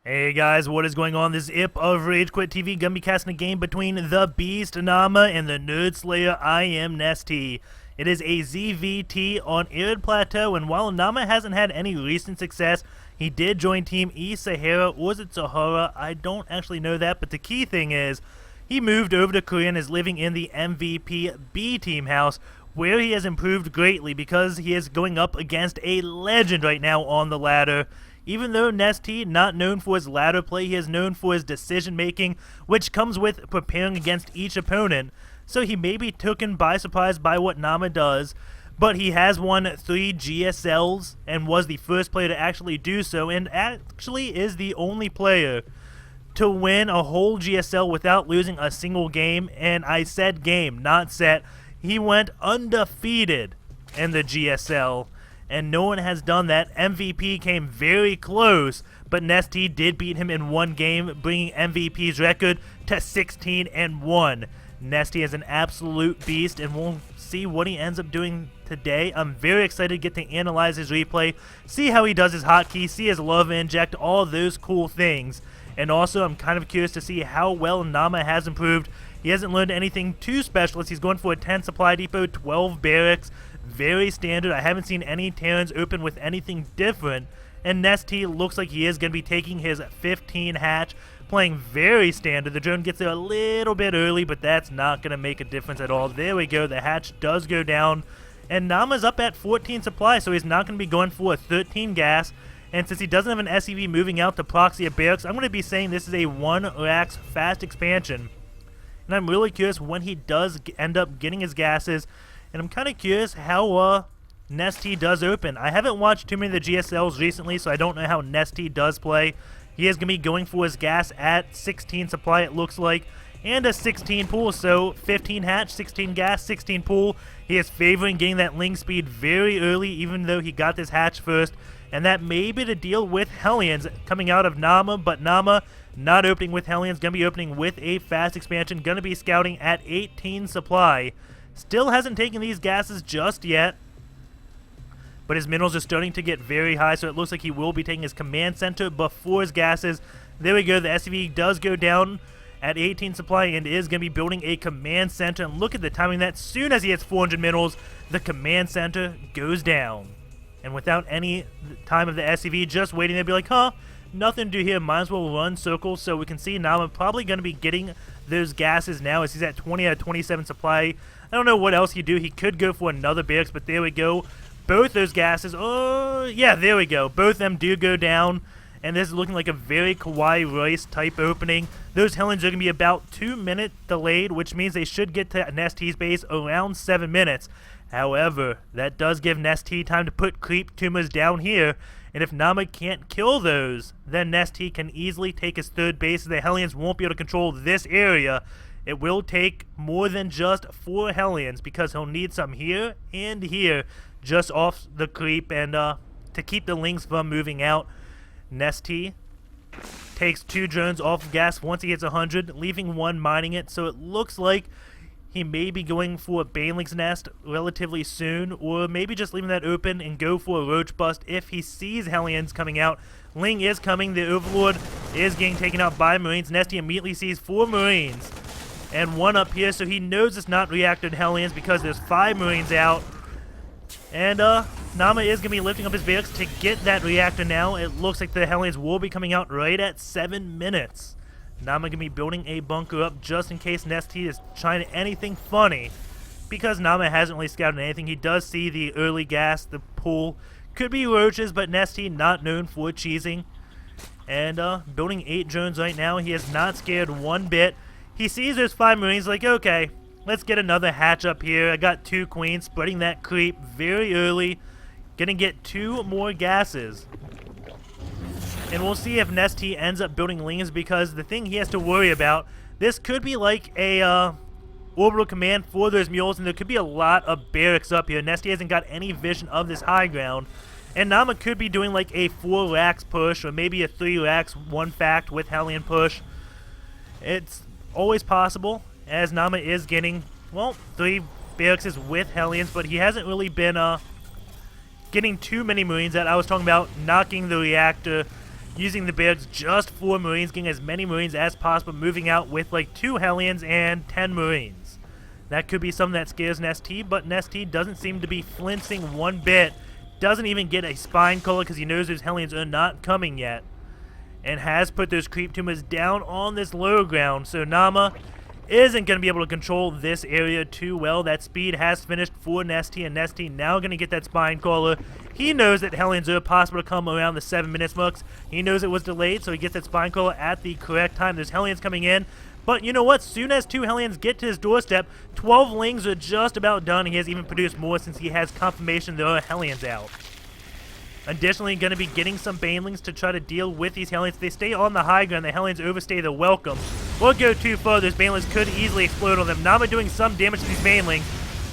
Hey guys, what is going on? This is IP of RageQuitTV. Gonna be casting a game between the Beast Naama and the Nerd Slayer IM.Nestea. It is a ZVT on Arid Plateau, and while Naama hasn't had any recent success, he did join Team eSahara, or is it Sahara? I don't actually know that, but the key thing is he moved over to Korea and is living in the MVP B team house, where he has improved greatly because he is going up against a legend right now on the ladder. Even though Nestea, not known for his ladder play, he is known for his decision making, which comes with preparing against each opponent. So he may be taken by surprise by what Naama does, but he has won 3 GSLs and was the first player to actually do so, and actually is the only player to win a whole GSL without losing a single game. And I said game, not set. He went undefeated in the GSL, and no one has done that. MVP came very close, but Nestea did beat him in one game, bringing MVP's record to 16-1. Nestea is an absolute beast, and we'll see what he ends up doing today. I'm very excited to get to analyze his replay, see how he does his hotkey, see his love inject, all those cool things. And also, I'm kind of curious to see how well Naama has improved. He hasn't learned anything too special. He's going for a 10 supply depot, 12 barracks, very standard. I haven't seen any Terrans open with anything different. And Nestea looks like he is going to be taking his 15 hatch, playing very standard. The drone gets there a little bit early, but that's not going to make a difference at all. There we go. The hatch does go down. And Naama's up at 14 supply, so he's not going to be going for a 13 gas. And since he doesn't have an SEV moving out to proxy a barracks, I'm going to be saying this is a 1 racks fast expansion. And I'm really curious when he does end up getting his gases. And I'm kind of curious how Nestea does open. I haven't watched too many of the GSLs recently, so I don't know how Nestea does play. He is going to be going for his gas at 16 supply, it looks like, and a 16 pool. So 15 hatch, 16 gas, 16 pool. He is favoring getting that ling speed very early, even though he got this hatch first. And that may be the deal with Hellions coming out of Naama, but Naama not opening with Hellions, going to be opening with a fast expansion, going to be scouting at 18 supply. Still hasn't taken these gases just yet, but his minerals are starting to get very high, so it looks like he will be taking his command center before his gases. There we go, the SCV does go down at 18 supply and is going to be building a command center. And look at the timing that. As soon as he hits 400 minerals, the command center goes down. And without any time of the SCV just waiting, they'd be like, huh, nothing to do here, might as well run circles. So we can see Naama probably going to be getting those gases now as he's at 20 out of 27 supply. I don't know what else he'd do. He could go for another barracks, but there we go. Both those gases, oh, yeah, there we go. Both of them do go down, and this is looking like a very Kawhi Rice type opening. Those Hellions are going to be about 2 minutes delayed, which means they should get to Nestea's base around 7 minutes. However, that does give Nestea time to put creep tumors down here, and if Naama can't kill those, then Nestea can easily take his third base. The Hellions won't be able to control this area. It will take more than just 4 Hellions, because he'll need some here and here just off the creep and to keep the lings from moving out. Nestea takes 2 drones off gas once he hits 100, leaving 1 mining it, so it looks like he may be going for a Baneling's Nest relatively soon, or maybe just leaving that open and go for a Roach Bust if he sees Hellions coming out. Ling is coming. The Overlord is getting taken out by Marines. Nestea immediately sees 4 Marines and 1 up here, so he knows it's not reactored Hellions because there's 5 Marines out. And Naama is going to be lifting up his barracks to get that reactor now. It looks like the Hellions will be coming out right at 7 minutes. Naama going to be building a bunker up just in case Nestea is trying anything funny, because Naama hasn't really scouted anything. He does see the early gas, the pool. Could be roaches, but Nestea not known for cheesing. And building 8 drones right now. He is not scared one bit. He sees there's 5 Marines, like, okay, let's get another hatch up here. I got 2 queens, spreading that creep very early. Gonna get 2 more gases. And we'll see if Nestea ends up building lings, because the thing he has to worry about, this could be like a orbital command for those mules, and there could be a lot of barracks up here. Nestea hasn't got any vision of this high ground. And Naama could be doing like a 4 racks push, or maybe a 3 racks 1 fact with Hellion push. It's always possible, as Naama is getting, well, 3 barracks with Hellions, but he hasn't really been getting too many Marines out. I was talking about knocking the reactor using the barracks just for Marines, getting as many Marines as possible, moving out with like 2 Hellions and 10 Marines. That could be something that scares Nestea, but Nestea doesn't seem to be flinching one bit. Doesn't even get a spine collar because he knows those Hellions are not coming yet. And has put those creep tumors down on this low ground. So Naama isn't going to be able to control this area too well. That speed has finished for Nestea, and Nestea now going to get that spine collar. He knows that Hellions are possible to come around the 7 minutes marks. He knows it was delayed, so he gets that spine collar at the correct time. There's Hellions coming in. But you know what? Soon as 2 Hellions get to his doorstep, 12 Lings are just about done. He has even produced more since he has confirmation there are Hellions out. Additionally, going to be getting some Banelings to try to deal with these Hellions. If they stay on the high ground, the Hellions overstay their welcome. Or go too far, those Banelings could easily explode on them. Naama doing some damage to these Banelings,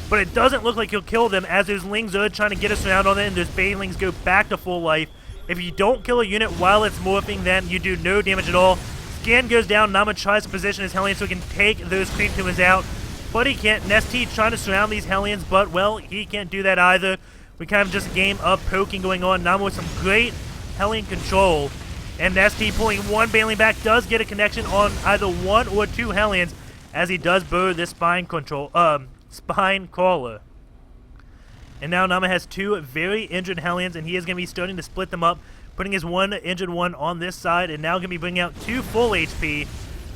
but it doesn't look like he'll kill them as those Lings are trying to get us around on them, and those Banelings go back to full life. If you don't kill a unit while it's morphing, then you do no damage at all. Scan goes down, Naama tries to position his Hellions so he can take those creep tumors out, but he can't. Nestea trying to surround these Hellions, but, well, he can't do that either. We kind of just a game of poking going on. Naama with some great Hellion control. And Nestea pulling one Baneling back does get a connection on either 1 or 2 Hellions as he does burrow this spine crawler. And now Naama has 2 very injured Hellions, and he is going to be starting to split them up, putting his 1 injured one on this side, and now going to be bringing out 2 full HP.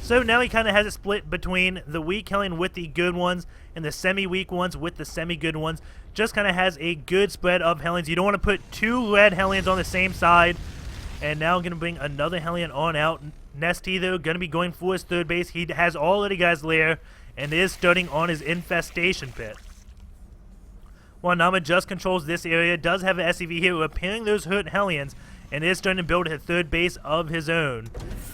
So now he kind of has it split between the weak Hellion with the good ones and the semi-weak ones with the semi-good ones. Just kind of has a good spread of Hellions. You don't want to put 2 red Hellions on the same side. And now going to bring another Hellion on out. Nestea, though, going to be going for his 3rd base. He has already got his lair and is starting on his infestation pit. While Naama just controls this area, does have an SCV here repairing those hurt Hellions, and is starting to build a 3rd base of his own.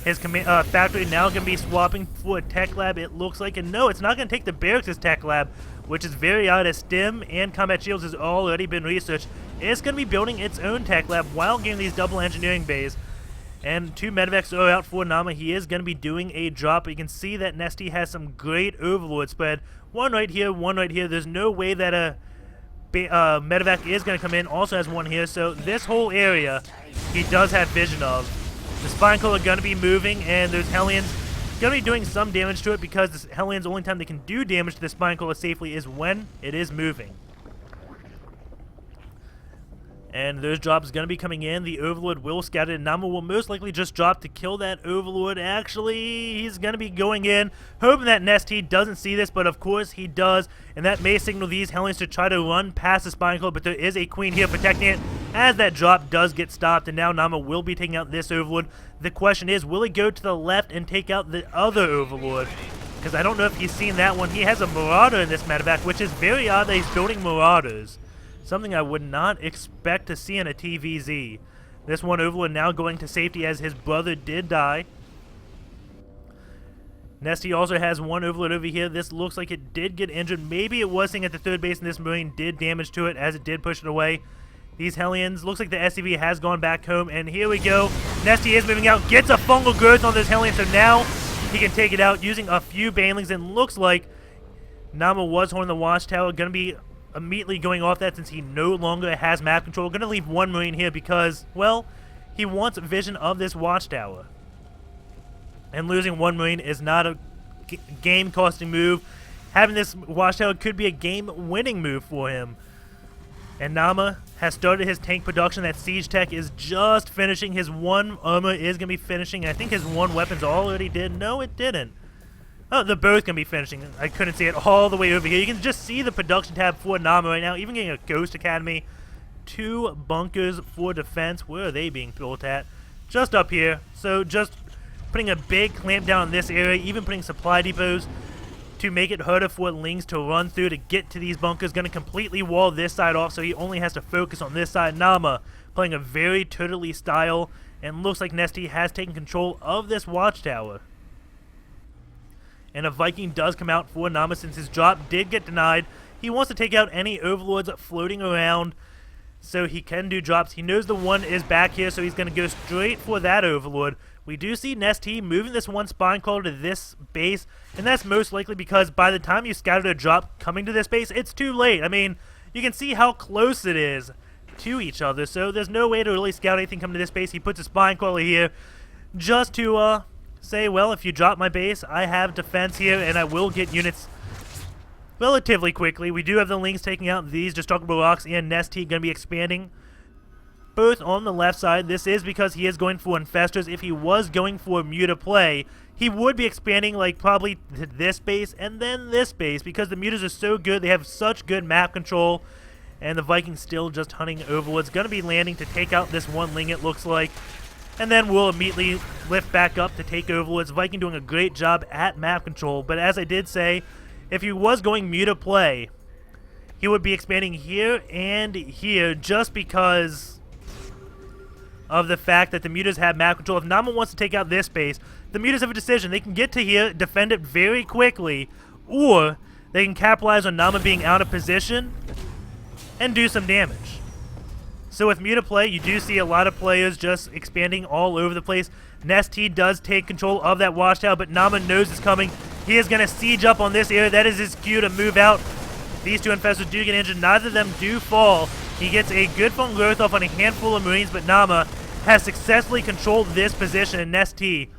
His factory now going to be swapping for a tech lab, it looks like. And no, it's not going to take the barracks as tech lab, which is very odd as STEM and combat shields has already been researched. It's going to be building its own tech lab while getting these double engineering bays. And 2 medevacs are out for Naama. He is going to be doing a drop. But you can see that Nestea has some great overlord spread. 1 right here, 1 right here. There's no way that a medevac is going to come in. Also has 1 here. So this whole area he does have vision of. The spine crawler going to be moving, and those Hellions going to be doing some damage to it because the Hellions' only time they can do damage to the spine crawler safely is when it is moving. And those drops going to be coming in. The Overlord will scout it, and Naama will most likely just drop to kill that Overlord. Actually, he's going to be going in, hoping that Nestea doesn't see this, but of course he does. And that may signal these Hellions to try to run past the spine crawler, but there is a Queen here protecting it as that drop does get stopped. And now Naama will be taking out this Overlord. The question is, will he go to the left and take out the other Overlord? Because I don't know if he's seen that one. He has a Marauder in this medevac, which is very odd that he's building Marauders. Something I would not expect to see in a TVZ. This one Overlord now going to safety as his brother did die. Nestea also has 1 Overlord over here. This looks like it did get injured. Maybe it was sitting at the 3rd base, and this Marine did damage to it as it did push it away. These Hellions, looks like the SCV has gone back home, and here we go. Nestea is moving out, gets a fungal growth on those Hellions, so now he can take it out using a few Banelings, and looks like Naama was holding the watchtower. Going to be immediately going off that since he no longer has map control. Going to leave 1 Marine here because, well, he wants vision of this watchtower. And losing 1 Marine is not a game-costing move. Having this watchtower could be a game-winning move for him. And Naama has started his tank production. That Siege Tech is just finishing. His 1 armor is going to be finishing. I think his 1 weapons already did. No, it didn't. Oh, they're both going to be finishing. I couldn't see it all the way over here. You can just see the production tab for Naama right now. Even getting a Ghost Academy. 2 bunkers for defense. Where are they being built at? Just up here. So just putting a big clamp down on this area. Even putting supply depots to make it harder for Lings to run through to get to these bunkers. Going to completely wall this side off so he only has to focus on this side. Naama playing a very turtley style. And looks like Nestea has taken control of this watchtower. And a Viking does come out for Naama since his drop did get denied. He wants to take out any Overlords floating around so he can do drops. He knows the 1 is back here, so he's going to go straight for that Overlord. We do see Nestea moving this 1 spine crawler to this base, and that's most likely because by the time you scouted a drop coming to this base, it's too late. I mean, you can see how close it is. to each other, so there's no way to really scout anything coming to this base. He puts a spine crawler here just to say, well, if you drop my base, I have defense here, and I will get units relatively quickly. We do have the Lings taking out these destructible rocks, and Nestea going to be expanding both on the left side. This is because he is going for infestors. If he was going for Muta play, he would be expanding like probably this base and then this base, because the Mutas are so good. They have such good map control, and the Vikings still just hunting Overlords. Going to be landing to take out this one Ling, it looks like, and then we'll immediately lift back up to take Overlords. Viking doing a great job at map control, but as I did say, if he was going Muta play, he would be expanding here and here just because of the fact that the Mutas have map control. If Naama wants to take out this base, the Mutas have a decision. They can get to here, defend it very quickly, or they can capitalize on Naama being out of position and do some damage. So with Muta play, you do see a lot of players just expanding all over the place. Nestea does take control of that watchtower, but Naama knows it's coming. He is going to siege up on this area. That is his cue to move out. These two infestors do get injured. Neither of them do fall. He gets a good phone growth off on a handful of Marines, but Naama has successfully controlled this position, and Nestea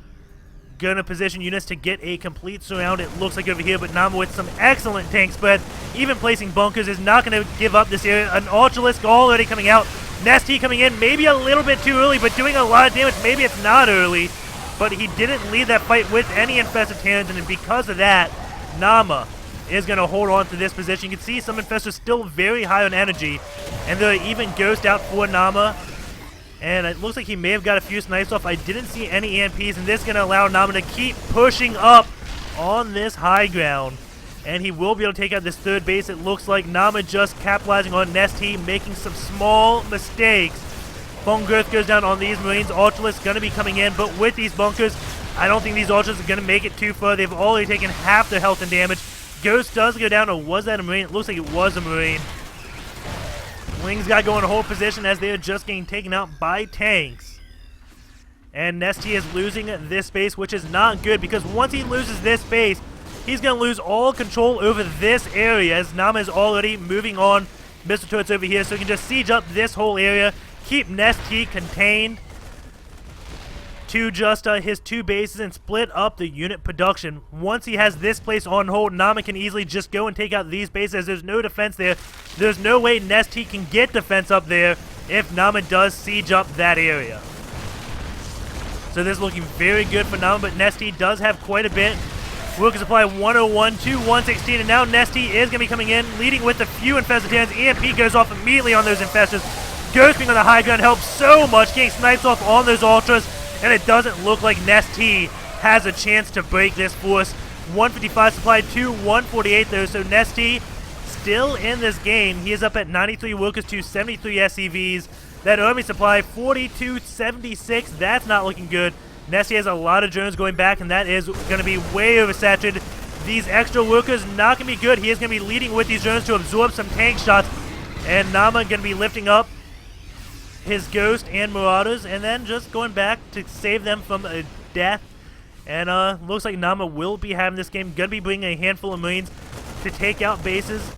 going to position units to get a complete surround, it looks like over here, but Naama with some excellent tank spread, even placing bunkers, is not going to give up this area. An Ultralisk already coming out. Nestea coming in, maybe a little bit too early, but doing a lot of damage. Maybe it's not early, but he didn't lead that fight with any infested Terrans, and because of that, Naama is going to hold on to this position. You can see some infestors still very high on energy, and there are even ghost out for Naama, and it looks like he may have got a few snipes off. I didn't see any EMPs, and this is going to allow Naama to keep pushing up on this high ground, and he will be able to take out this third base. It looks like Naama just capitalizing on Nestea, making some small mistakes. Phone growth goes down on these Marines. Ultralisk going to be coming in, but with these bunkers, I don't think these Ultras are going to make it too far. They've already taken half their health and damage. Ghost does go down, or was that a Marine? It looks like it was a Marine. Lings got to go in a hold position as they are just getting taken out by tanks. And Nestea is losing this base, which is not good, because once he loses this base, he's going to lose all control over this area, as Naama is already moving on missile turrets over here, so he can just siege up this whole area, keep Nestea contained to just his two bases and split up the unit production. Once he has this place on hold, Naama can easily just go and take out these bases. There's no defense there. There's no way Nestea can get defense up there if Naama does siege up that area. So this is looking very good for Naama, but Nestea does have quite a bit. Worker supply 101 to 116, and now Nestea is going to be coming in, leading with a few infested Terrans. EMP goes off immediately on those infestors. Ghosting on the high ground helps so much, getting snipes off on those Ultras. And it doesn't look like Nestea has a chance to break this force. 155 supplied to 148 though, so Nestea still in this game. He is up at 93 workers to 73 SCVs. That army supply 4276. That's not looking good. Nestea has a lot of drones going back, and that is going to be way oversaturated. These extra workers not going to be good. He is going to be leading with these drones to absorb some tank shots, and Naama going to be lifting up his Ghost and Marauders, and then just going back to save them from a death. And looks like Naama will be having this game. Gonna be bringing a handful of Marines to take out bases.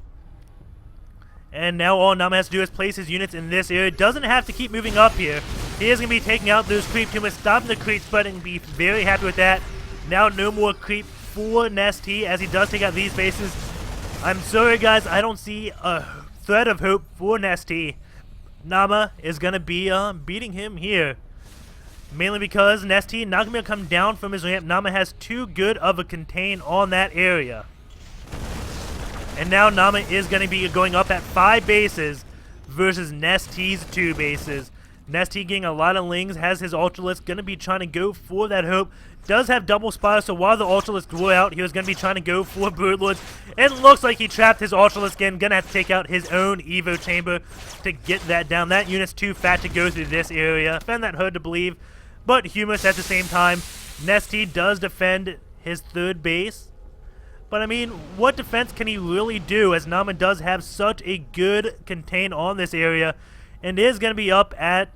And now all Naama has to do is place his units in this area. Doesn't have to keep moving up here. He is gonna be taking out those creep tumors, stopping the creep spread, and be very happy with that. Now no more creep for Nestea as he does take out these bases. I'm sorry guys, I don't see a thread of hope for Nestea. Naama is going to be beating him here. Mainly because Nestea not going to be able to come down from his ramp. Naama has too good of a contain on that area. And now Naama is going to be going up at 5 bases versus Nestea's 2 bases. Nestea getting a lot of Lings, has his Ultralisk, going to be trying to go for that hope. Does have double spotter, so while the Ultralisk were out, he was going to be trying to go for Broodlords. It looks like he trapped his Ultralisk again. Going to have to take out his own Evo chamber to get that down. That unit's too fat to go through this area. Found that hard to believe, but humorous at the same time. Nestea does defend his third base. But I mean, what defense can he really do, as Naama does have such a good contain on this area, and is going to be up at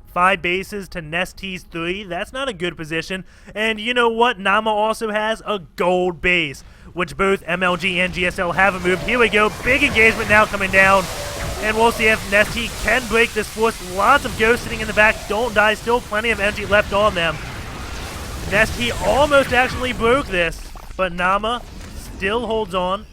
5 bases to Nestea's 3. That's not a good position. And you know what? Naama also has a gold base, which both MLG and GSL have removed. Here we go. Big engagement now coming down. And we'll see if Nestea can break this force. Lots of ghosts sitting in the back. Don't die. Still plenty of energy left on them. Nestea almost actually broke this, but Naama still holds on.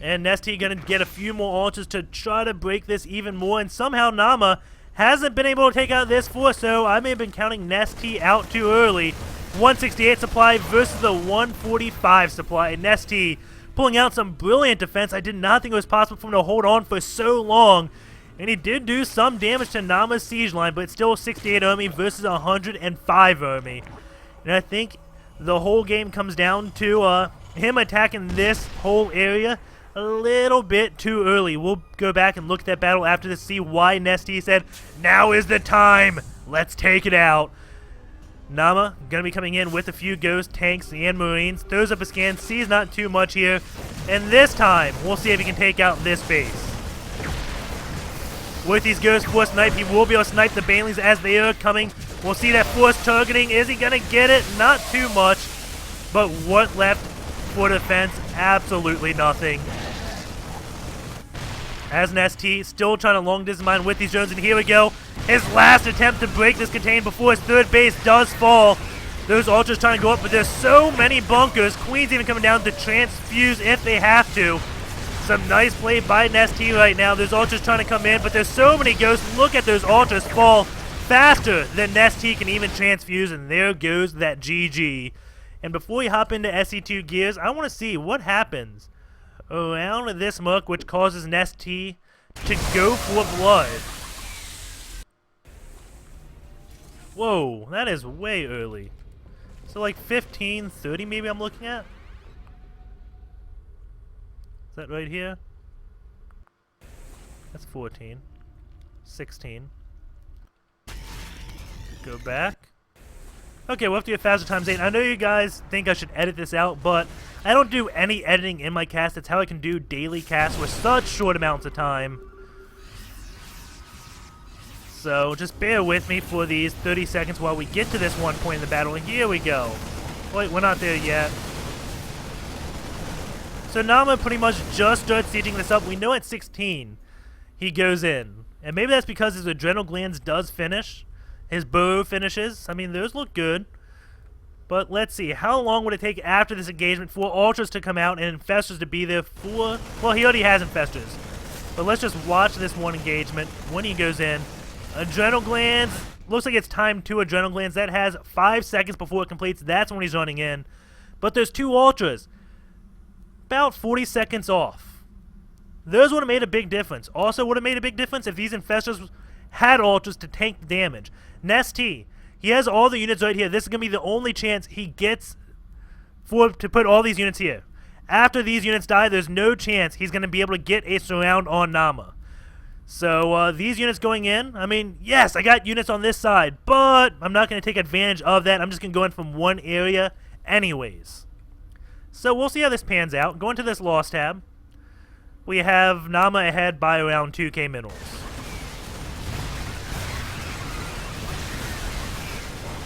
And Nestea gonna get a few more altars to try to break this even more. And somehow Naama hasn't been able to take out this force, so I may have been counting Nestea out too early. 168 supply versus the 145 supply. And Nestea pulling out some brilliant defense. I did not think it was possible for him to hold on for so long. And he did do some damage to Naama's siege line, but it's still 68 army versus 105 army. And I think the whole game comes down to him attacking this whole area a little bit too early. We'll go back and look at that battle after to see why Nestea said, now is the time, let's take it out. Naama going to be coming in with a few ghost tanks and marines, throws up a scan, sees not too much here, and this time we'll see if he can take out this base. With these ghost force snipe, he will be able to snipe the banelings as they are coming. We'll see that force targeting. Is he going to get it? Not too much, but what left for defense? Absolutely nothing. As Nestea still trying to long distance mine with these drones, and here we go. His last attempt to break this contain before his third base does fall. Those ultras trying to go up, but there's so many bunkers. Queen's even coming down to transfuse if they have to. Some nice play by Nestea right now. There's ultras trying to come in, but there's so many ghosts. Look at those ultras fall faster than Nestea can even transfuse, and there goes that GG. And before we hop into SC2 gears, I want to see what happens around this muck, which causes Nestea to go for blood. Whoa, that is way early. So like 15, 30 maybe I'm looking at? Is that right here? That's 14. 16. Go back. Okay, we'll have to get faster times 8. I know you guys think I should edit this out, but I don't do any editing in my cast. That's how I can do daily casts with such short amounts of time. So just bear with me for these 30 seconds while we get to this one point in the battle. And here we go. Wait, we're not there yet. So Naama pretty much just starts sieging this up. We know at 16 he goes in. And maybe that's because his adrenal glands does finish. His bow finishes. I mean, those look good. But let's see. How long would it take after this engagement for ultras to come out and infestors to be there for... Well, he already has infestors. But let's just watch this one engagement when he goes in. Adrenal glands. Looks like it's timed 2 adrenal glands. That has 5 seconds before it completes. That's when he's running in. But there's 2 ultras. About 40 seconds off. Those would have made a big difference. Also would have made a big difference if these infestors had ultras to tank the damage. Nestea, he has all the units right here. This is going to be the only chance he gets to put all these units here. After these units die, there's no chance he's going to be able to get a surround on Naama. So these units going in, I mean, yes, I got units on this side, but I'm not going to take advantage of that. I'm just going to go in from one area anyways. So we'll see how this pans out. Going to this loss tab, we have Naama ahead by around 2k minerals.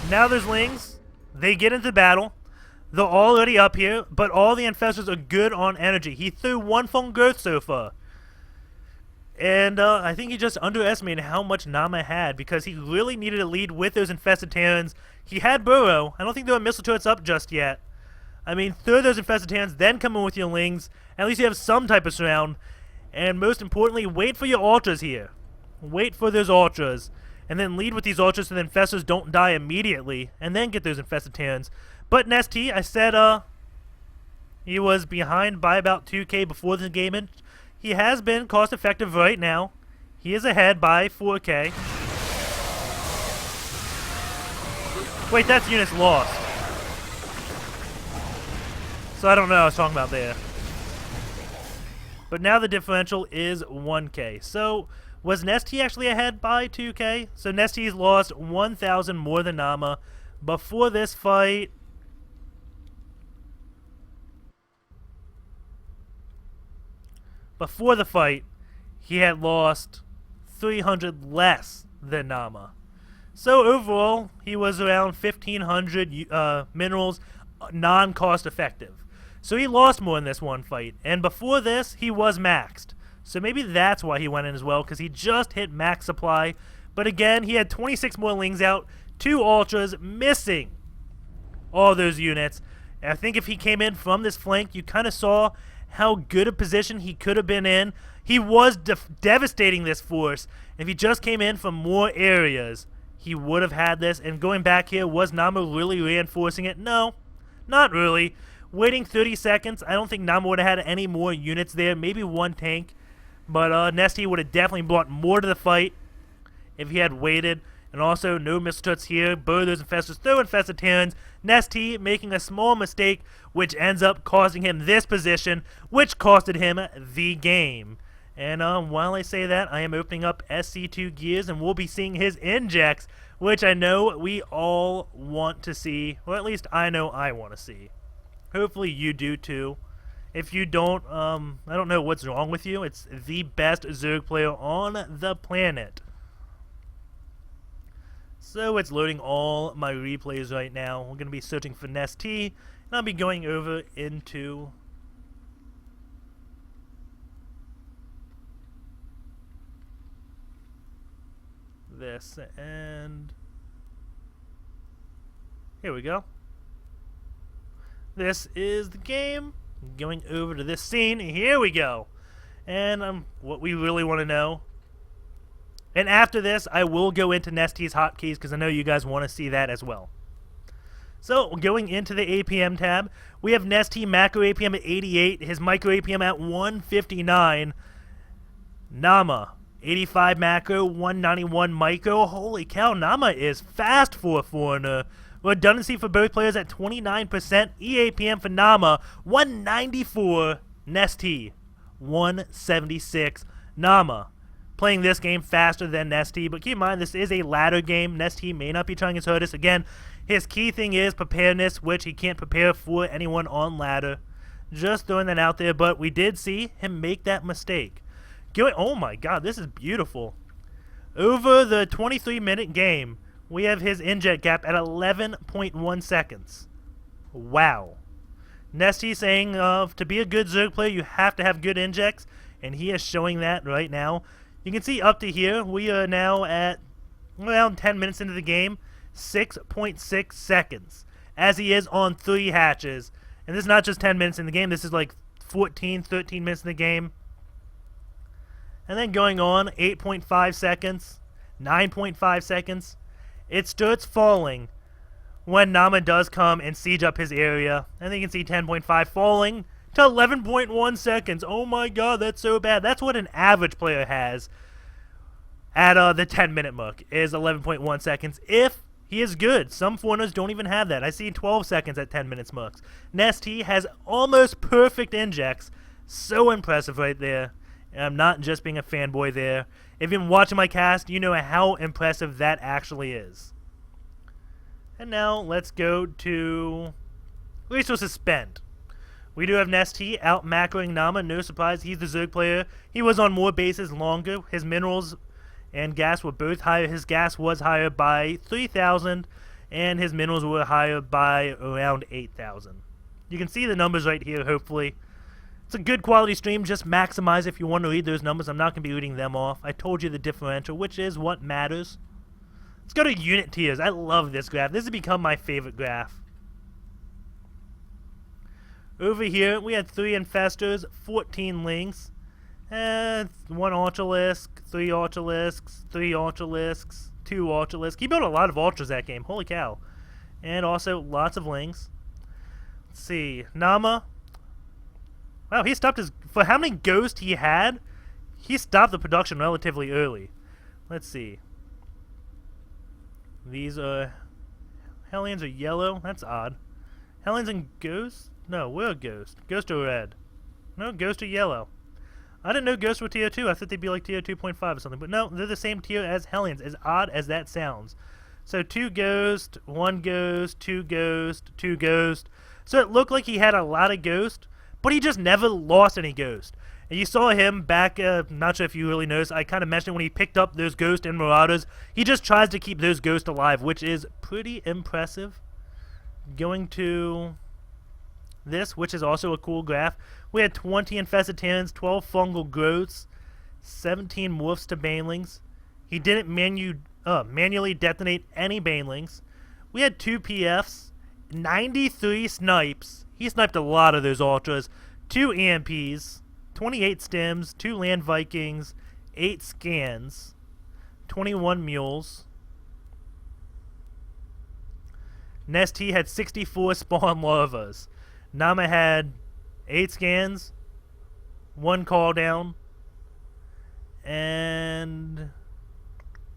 Now there's Lings. They get into battle. They're already up here, but all the infestors are good on energy. He threw 1 phone growth so far. And I think he just underestimated how much Naama had, because he really needed to lead with those infested Terrans. He had Burrow. I don't think there were missile turrets up just yet. I mean, throw those infested Terrans, then come in with your Lings. At least you have some type of surround. And most importantly, wait for your ultras here. Wait for those ultras. And then lead with these ultras so the infestors don't die immediately. And then get those infested Terrans. But Nestea, I said he was behind by about 2k before this engagement. He has been cost effective right now. He is ahead by 4k. Wait, that's units lost. So I don't know what I was talking about there. But now the differential is 1k. So was Nestea actually ahead by 2k? So Nestea's lost 1,000 more than Naama. Before this fight... Before the fight, he had lost 300 less than Naama. So overall, he was around 1,500 minerals non-cost effective. So he lost more in this one fight. And before this, he was maxed. So maybe that's why he went in as well, because he just hit max supply. But again, he had 26 more Lings out, 2 Ultras, missing all those units. And I think if he came in from this flank, you kind of saw how good a position he could have been in. He was devastating this force. If he just came in from more areas, he would have had this. And going back here, was Naama really reinforcing it? No, not really. Waiting 30 seconds, I don't think Naama would have had any more units there. Maybe 1 tank. But Nestea would have definitely brought more to the fight if he had waited. And also, no Mistuts here. Burthers and Festers throw Infested Terrans. Nestea making a small mistake, which ends up costing him this position, which costed him the game. And while I say that, I am opening up SC2 gears, and we'll be seeing his injects, which I know we all want to see. Or at least I know I want to see. Hopefully you do too. If you don't, I don't know what's wrong with you. It's the best Zerg player on the planet. So it's loading all my replays right now. We're going to be searching for Nestea, and I'll be going over into this, and here we go. This is the game. Going over to this scene. Here we go. And what we really want to know. And after this, I will go into Nestea's hotkeys because I know you guys want to see that as well. So, going into the APM tab, we have Nestea macro APM at 88, his micro APM at 159. Naama, 85 macro, 191 micro. Holy cow, Naama is fast for a foreigner. Redundancy for both players at 29%. EAPM for Naama, 194. Nestea, 176. Naama, playing this game faster than Nestea, but keep in mind this is a ladder game. Nestea may not be trying his hardest. Again, his key thing is preparedness, which he can't prepare for anyone on ladder. Just throwing that out there, but we did see him make that mistake. Oh my god, this is beautiful. Over the 23-minute game, we have his inject gap at 11.1 seconds. Wow. Nestea saying to be a good Zerg player, you have to have good injects, and he is showing that right now. You can see up to here, we are now at around 10 minutes into the game, 6.6 seconds, as he is on 3 hatches. And this is not just 10 minutes in the game, this is like 14, 13 minutes in the game. And then going on, 8.5 seconds, 9.5 seconds. It starts falling when Naama does come and siege up his area. And then you can see 10.5 falling to 11.1 seconds. Oh my god, that's so bad. That's what an average player has at the 10-minute mark, is 11.1 seconds, if he is good. Some foreigners don't even have that. I see 12 seconds at 10 minutes marks. Nestea has almost perfect injects. So impressive right there. And I'm not just being a fanboy there. If you've been watching my cast, you know how impressive that actually is. And now let's go to resources spent. We do have Nestea out macroing Naama. No surprise, he's the Zerg player. He was on more bases longer. His minerals and gas were both higher. His gas was higher by 3,000, and his minerals were higher by around 8,000. You can see the numbers right here, hopefully. It's a good quality stream. Just maximize if you want to read those numbers. I'm not going to be reading them off. I told you the differential, which is what matters. Let's go to unit tiers. I love this graph. This has become my favorite graph. Over here, we had 3 Infestors, 14 Lings, and 1 Ultralisk, 3 Ultralisks, 3 Ultralisks, 2 Ultralisks. He built a lot of Ultras that game. Holy cow. And also lots of Lings. Let's see. Naama. Wow, he stopped his... For how many ghosts he had, he stopped the production relatively early. Let's see. These are... Hellions are yellow. That's odd. Hellions and ghosts? No, we're a ghost. Ghosts are red. No, ghosts are yellow. I didn't know ghosts were tier 2. I thought they'd be like tier 2.5 or something. But no, they're the same tier as Hellions, as odd as that sounds. So 2 ghost, 1 ghost, 2 ghost, 2 ghost. So it looked like he had a lot of ghost, but he just never lost any ghost. And you saw him back, not sure if you really noticed, I kind of mentioned when he picked up those ghosts and marauders, he just tries to keep those ghosts alive, which is pretty impressive. Going to this, which is also a cool graph. We had 20 infested Terrans, 12 fungal growths, 17 morphs to banelings. He didn't manually detonate any banelings. We had 2 PFs, 93 snipes. He sniped a lot of those ultras. 2 EMPs, 28 stims, 2 land Vikings, 8 scans, 21 mules. Nestea had 64 spawn larvas. Naama had 8 scans, 1 call down, and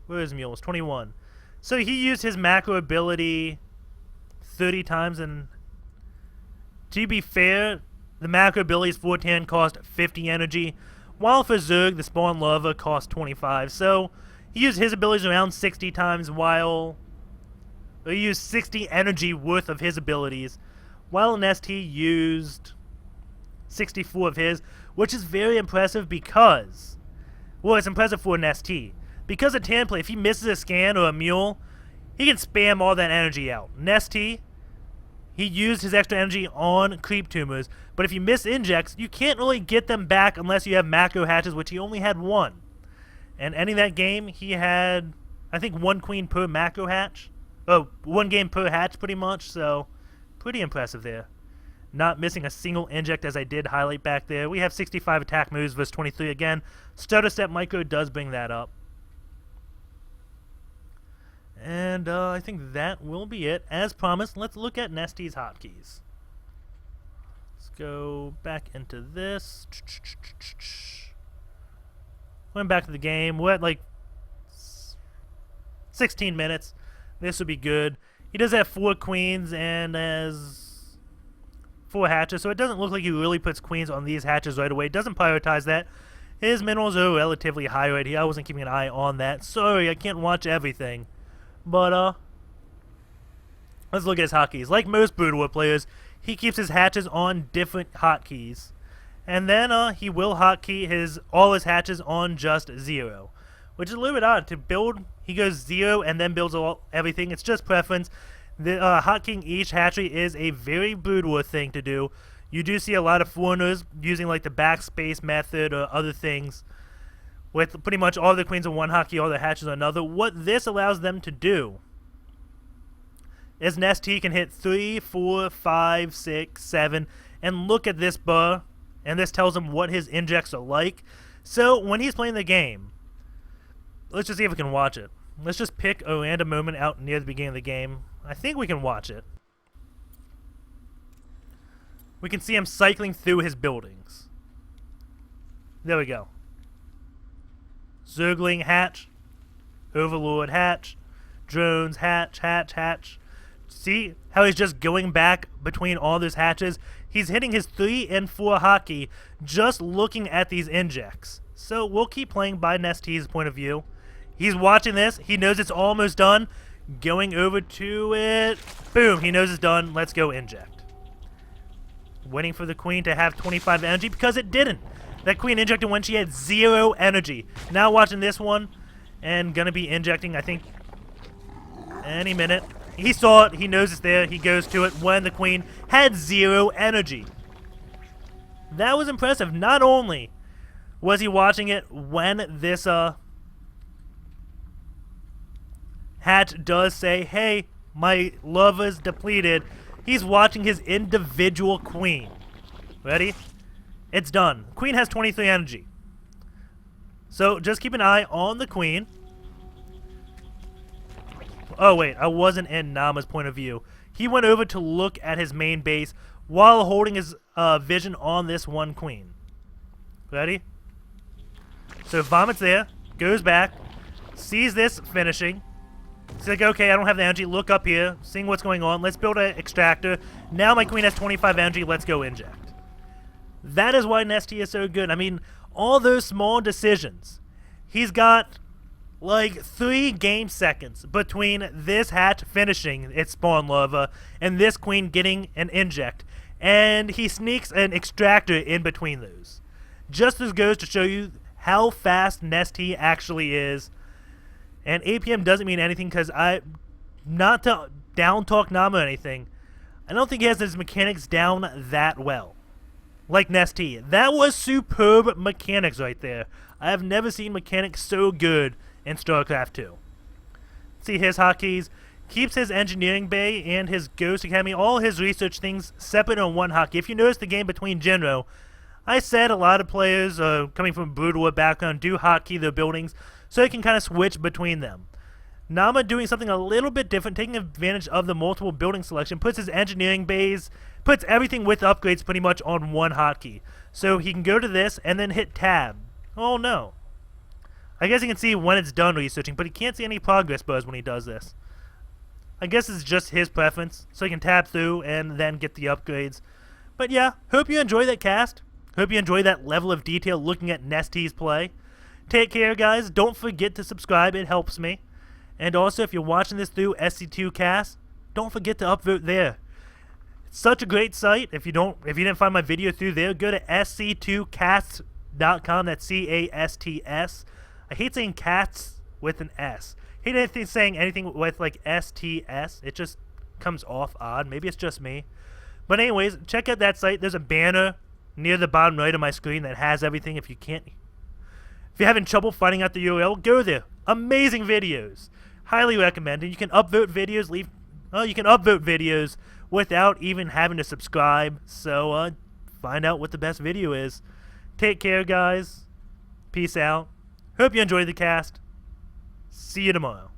where's mules? 21. So he used his macro ability 30 times, and to be fair, the macro abilities for Terran cost 50 energy, while for Zerg, the spawn larva cost 25. So he used his abilities around 60 times, while he used 60 energy worth of his abilities, while Nestea used 64 of his, which is very impressive because, well, it's impressive for Nestea. Because a Terran player, if he misses a scan or a mule, he can spam all that energy out. Nestea, he used his extra energy on creep tumors, but if you miss injects, you can't really get them back unless you have macro hatches, which he only had 1. And ending that game, he had, I think, 1 queen per macro hatch. Oh, 1 game per hatch, pretty much, so pretty impressive there. Not missing a single inject, as I did highlight back there. We have 65 attack moves versus 23 again. Stutter Step Micro does bring that up. And I think that will be it. As promised, let's look at Nestea's hotkeys. Let's go back into this. Went back to the game. We're at like 16 minutes. This would be good. He does have 4 queens and has 4 hatches, so it doesn't look like he really puts queens on these hatches right away. Doesn't prioritize that. His minerals are relatively high right here. I wasn't keeping an eye on that. Sorry, I can't watch everything. But, let's look at his hotkeys. Like most Brood War players, he keeps his hatches on different hotkeys. And then, he will hotkey all his hatches on just 0. Which is a little bit odd. To build, he goes 0 and then builds everything. It's just preference. The hotkeying each hatchery is a very Brood War thing to do. You do see a lot of foreigners using like the backspace method or other things, with pretty much all the queens on one hotkey, all the hatches on another. What this allows them to do is Nestea can hit 3, 4, 5, 6, 7, and look at this bar, and this tells him what his injects are like. So when he's playing the game, let's just see if we can watch it. Let's just pick a random moment out near the beginning of the game. I think we can watch it. We can see him cycling through his buildings. There we go. Zergling hatch, Overlord hatch, drones hatch, hatch, hatch. See how he's just going back between all those hatches? He's hitting his 3 and 4 hotkey just looking at these injects. So we'll keep playing by Nestea's point of view. He's watching this. He knows it's almost done. Going over to it. Boom. He knows it's done. Let's go inject. Waiting for the queen to have 25 energy because it didn't. That queen injected when she had 0 energy. Now watching this one and gonna be injecting, I think, any minute. He saw it. He knows it's there. He goes to it when the queen had 0 energy. That was impressive. Not only was he watching it when this hatch does say, hey, my lava's depleted, he's watching his individual queen. Ready? It's done. Queen has 23 energy. So just keep an eye on the queen. Oh, wait. I wasn't in Naama's point of view. He went over to look at his main base while holding his vision on this one queen. Ready? So Vomit's there. Goes back. Sees this finishing. He's like, okay, I don't have the energy. Look up here. Seeing what's going on. Let's build an extractor. Now my queen has 25 energy. Let's go inject. That is why Nestea is so good. I mean, all those small decisions. He's got like 3 game seconds between this hatch finishing its spawn larva and this queen getting an inject. And he sneaks an extractor in between those. Just as goes to show you how fast Nestea actually is. And APM doesn't mean anything because not to down talk Naama or anything. I don't think he has his mechanics down that well. Like Nestea. That was superb mechanics right there. I have never seen mechanics so good in StarCraft 2. See his hotkeys. Keeps his engineering bay and his Ghost Academy, all his research things separate on one hotkey. If you notice the game between Genro, I said a lot of players coming from a brutal background do hotkey their buildings so they can kind of switch between them. Naama doing something a little bit different, taking advantage of the multiple building selection, puts his engineering bays, puts everything with upgrades pretty much on one hotkey. So he can go to this and then hit tab. Oh no. I guess he can see when it's done researching, but he can't see any progress bars when he does this. I guess it's just his preference, so he can tab through and then get the upgrades. But yeah, hope you enjoy that cast. Hope you enjoy that level of detail looking at Nestea's play. Take care, guys. Don't forget to subscribe. It helps me. And also, if you're watching this through SC2 Cast, don't forget to upvote there. It's such a great site. If you didn't find my video through there, go to sc2cast.com. That's CASTS. I hate saying cats with an S. I hate anything saying anything with like STS. It just comes off odd. Maybe it's just me. But anyways, check out that site. There's a banner near the bottom right of my screen that has everything. If you're having trouble finding out the URL, go there. Amazing videos. Highly recommended. You can upvote videos, you can upvote videos without even having to subscribe. So find out what the best video is. Take care, guys. Peace out. Hope you enjoyed the cast. See you tomorrow.